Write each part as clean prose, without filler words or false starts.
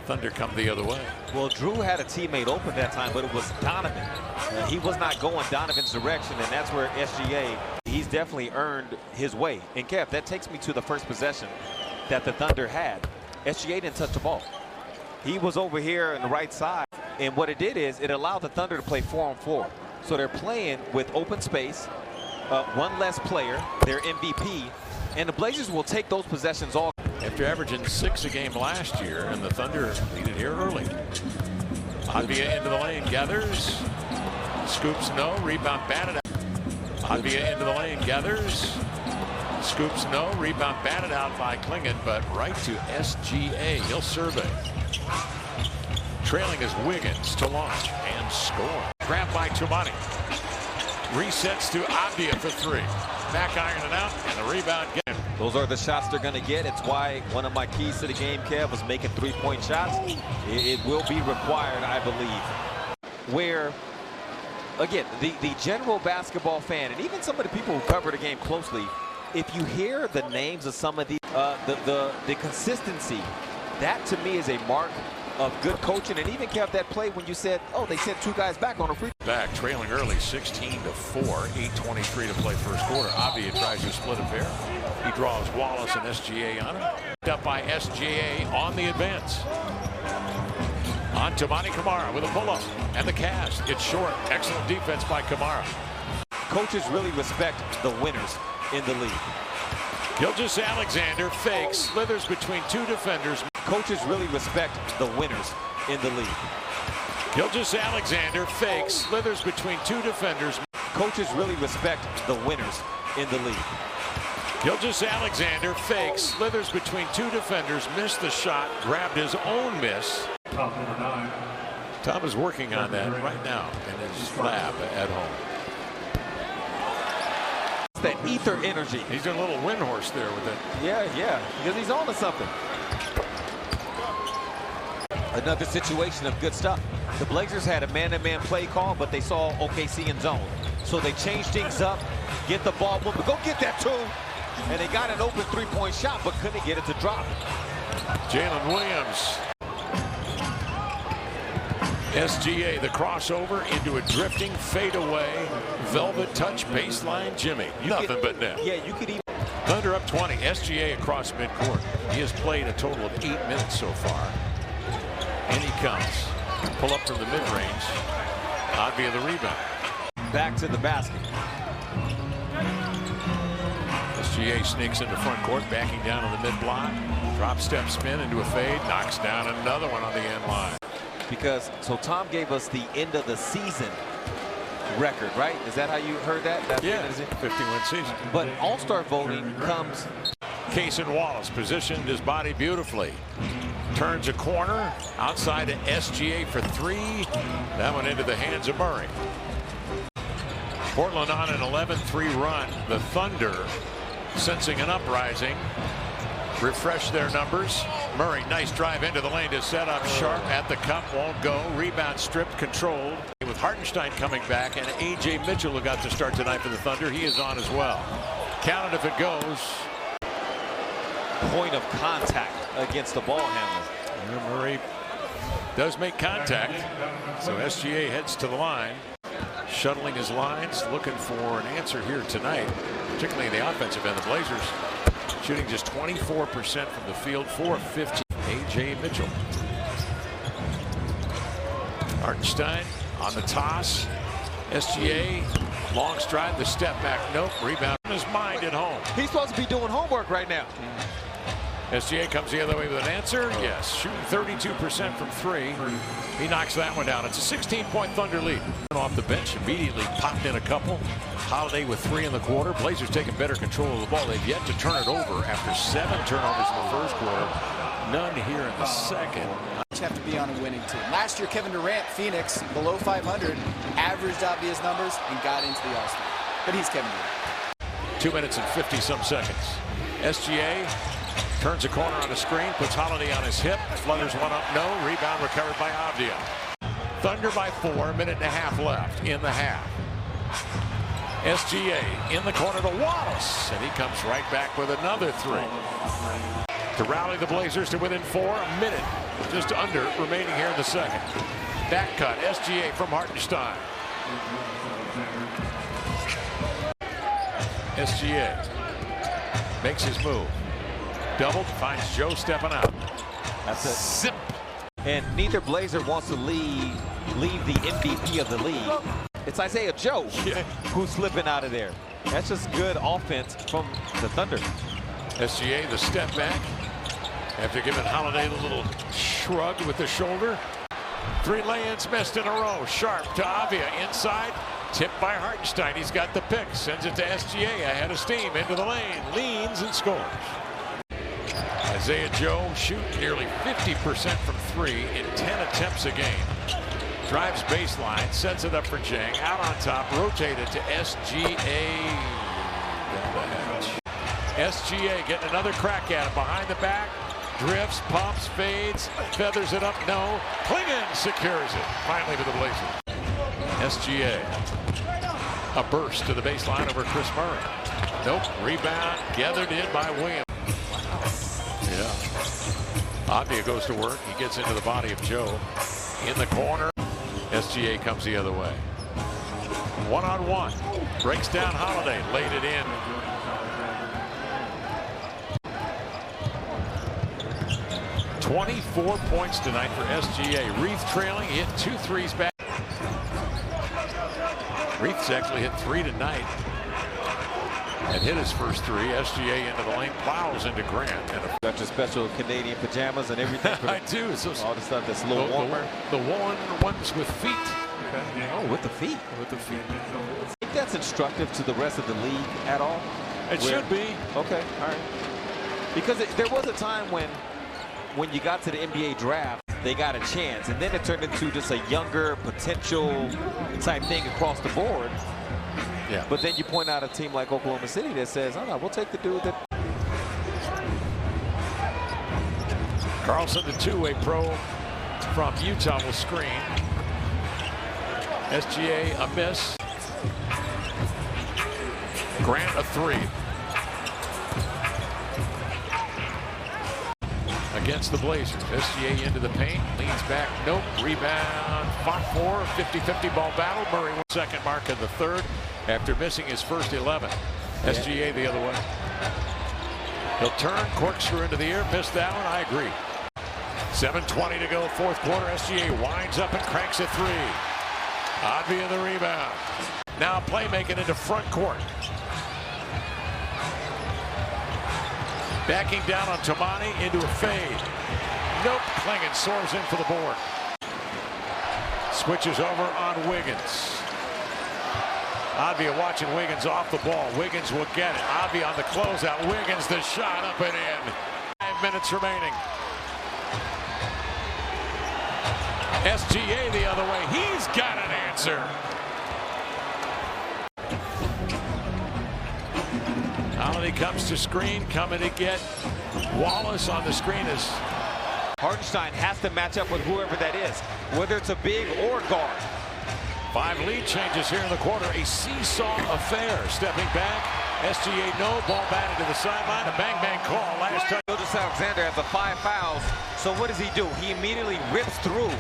Thunder come the other way. Well, Drew had a teammate open that time, but it was Donovan. He was not going Donovan's direction, and that's where SGA, he's definitely earned his way. And Kev, that takes me to the first possession that the Thunder had. SGA didn't touch the ball. He was over here on the right side, and what it did is it allowed the Thunder to play 4-on-4. So they're playing with open space, one less player, their MVP, and the Blazers will take those possessions off. After averaging 6 a game last year, and the Thunder lead it here early. Advia into the lane, gathers, scoops no, rebound batted out. Advia into the lane, gathers, scoops no, rebound batted out by Clingan, but right to SGA. He'll survey. Trailing is Wiggins to launch and score. Grabbed by Tumani. Resets to Advia for 3. Back iron it out, and the rebound game. Those are the shots they're going to get. It's why one of my keys to the game, Kev, was making three-point shots. It will be required, I believe. Where, again, the general basketball fan, and even some of the people who cover the game closely, if you hear the names of some of the consistency, that to me is a mark of good coaching. And even kept that play when you said, oh, they sent 2 guys back on a free. Back trailing early, 16-4, 8:23 to play first quarter. Avdia tries to split a pair. He draws Wallace and SGA on him. Up by SGA on the advance. On to Camara with a pull-up and the cast. It's short. Excellent defense by Camara. Coaches really respect the winners in the league. Gilgeous-Alexander fakes, slithers between 2 defenders. Coaches really respect the winners in the league. Gilgeous-Alexander fakes, slithers between 2 defenders. Coaches really respect the winners in the league. Gilgeous-Alexander fakes, slithers between 2 defenders, missed the shot, grabbed his own miss. Tom is working on that right now in his lab at home. That ether energy. He's got a little wind horse there with it. Yeah, because he's on to something. Another situation of good stuff. The Blazers had a man-to-man play call, but they saw OKC in zone. So they changed things up, get the ball moving. Go get that too. And they got an open three-point shot, but couldn't get it to drop. Jalen Williams. SGA, the crossover into a drifting fadeaway, velvet touch baseline Jimmy. Nothing but net. Yeah, you could even. Thunder up 20. SGA across midcourt. He has played a total of 8 minutes so far. And he comes. Pull up from the mid-range. Advia the rebound. Back to the basket. SGA sneaks into front court, backing down on the mid-block. Drop step spin into a fade. Knocks down another one on the end line. Because, so Tom gave us the end of the season record, right? Is that how you heard that? That's yeah, 50-win season. But All-Star voting comes. Case and Wallace positioned his body beautifully. Turns a corner outside to SGA for 3. That one into the hands of Murray. Portland on an 11-3 run. The Thunder sensing an uprising. Refresh their numbers. Murray, nice drive into the lane to set up sharp at the cup. Won't go. Rebound stripped, controlled. With Hartenstein coming back and A.J. Mitchell, who got to start tonight for the Thunder, he is on as well. Count it if it goes. Point of contact against the ball handler. And Murray does make contact. So SGA heads to the line. Shuttling his lines, looking for an answer here tonight, particularly in the offensive end. The Blazers shooting just 24% from the field, 4 of 15. A.J. Mitchell. Hartenstein on the toss. SGA, long stride, the step back, nope. Rebound in his mind at home. He's supposed to be doing homework right now. SGA comes the other way with an answer. Yes, shooting 32% from 3. He knocks that one down. It's a 16-point Thunder lead. Off the bench, immediately popped in a couple. Holiday with 3 in the quarter. Blazers taking better control of the ball. They've yet to turn it over after 7 turnovers in the first quarter. None here in the second. Have to be on a winning team. Last year, Kevin Durant, Phoenix, below 500, averaged obvious numbers and got into the All-Star. But he's Kevin Durant. 2 minutes and 50-some seconds. SGA turns a corner on a screen, puts Holiday on his hip, flutters one up, no. Rebound recovered by Avdia. Thunder by 4, minute and a half left in the half. SGA in the corner to Wallace, and he comes right back with another 3. to rally the Blazers to within 4. A minute just under remaining here in the second. Back cut, SGA from Hartenstein. SGA makes his move. Doubled, finds Joe stepping out. That's it. Zip. And neither Blazer wants to leave the MVP of the league. It's Isaiah Joe who's slipping out of there. That's just good offense from the Thunder. SGA, the step back. After giving Holiday a little shrug with the shoulder. 3 lay-ins missed in a row. Sharp to Avia inside. Tipped by Hartenstein. He's got the pick. Sends it to SGA ahead of steam. Into the lane. Leans and scores. Isaiah Joe shooting nearly 50% from 3 in 10 attempts a game. Drives baseline. Sets it up for Dieng. Out on top. Rotated to SGA. Down the hatch. SGA getting another crack at it. Behind the back. Drifts, pumps, fades, feathers it up. No. Clingan secures it. Finally to the Blazers. SGA. A burst to the baseline over Chris Murray. Nope. Rebound gathered in by Williams. Yeah. Avia goes to work. He gets into the body of Joe. In the corner. SGA comes the other way. 1-on-1. Breaks down Holiday. Laid it in. .24 points tonight for SGA. Reith trailing. He hit 2 threes back. Reith's actually hit 3 tonight. And hit his first 3. SGA into the lane. Plows into Grant. And Got your special Canadian pajamas and everything. I do. So all the stuff that's a little warmer. The woolen ones with feet. Okay. Oh, with the feet. With the feet. I think that's instructive to the rest of the league at all. It should be. Okay. All right. Because there was a time when you got to the NBA draft, they got a chance, and then it turned into just a younger potential type thing across the board. Yeah. But then you point out a team like Oklahoma City that says, "Oh no, we'll take the dude that." Carlson, the two-way pro from Utah, will screen. SGA a miss. Grant a 3. Against the Blazers. SGA into the paint. Leans back. Nope. Rebound. Fought for. 50-50 ball battle. Murray won second mark in the third after missing his first 11. SGA the other way. He'll turn. Corkscrew into the air. Missed that one. I agree. 7:20 to go. Fourth quarter. SGA winds up and cranks a 3. Avia the rebound. Now playmaking into front court. Backing down on Tomani into a fade. Nope. Clingan soars in for the board. Switches over on Wiggins. Avia watching Wiggins off the ball. Wiggins will get it. Avia on the closeout. Wiggins the shot up and in. 5 minutes remaining. SGA the other way. He's got an answer. Holiday comes to screen, coming to get Wallace on the screen. As Hartenstein has to match up with whoever that is, whether it's a big or guard. 5 lead changes here in the quarter. A seesaw affair. Stepping back. SGA no. Ball batted to the sideline. A bang-bang call. Last touch. Gilgeous-Alexander has the 5 fouls. So what does he do? He immediately rips through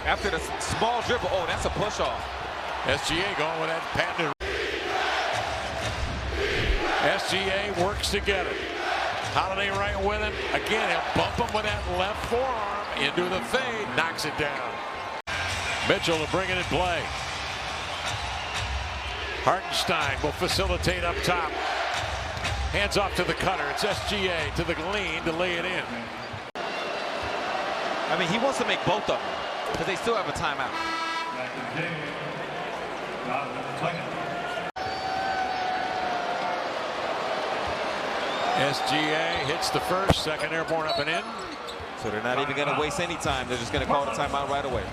after the small dribble. Oh, that's a push-off. SGA going with that patented. SGA works to get it. Holiday right with him. Again, he'll bump him with that left forearm into the fade. Knocks it down. Mitchell to bring it in play. Hartenstein will facilitate up top. Hands off to the cutter. It's SGA to the lean to lay it in. I mean, he wants to make both of them because they still have a timeout. SGA hits the first, second airborne up and in. So they're not even going to waste any time. They're just going to call the timeout right away.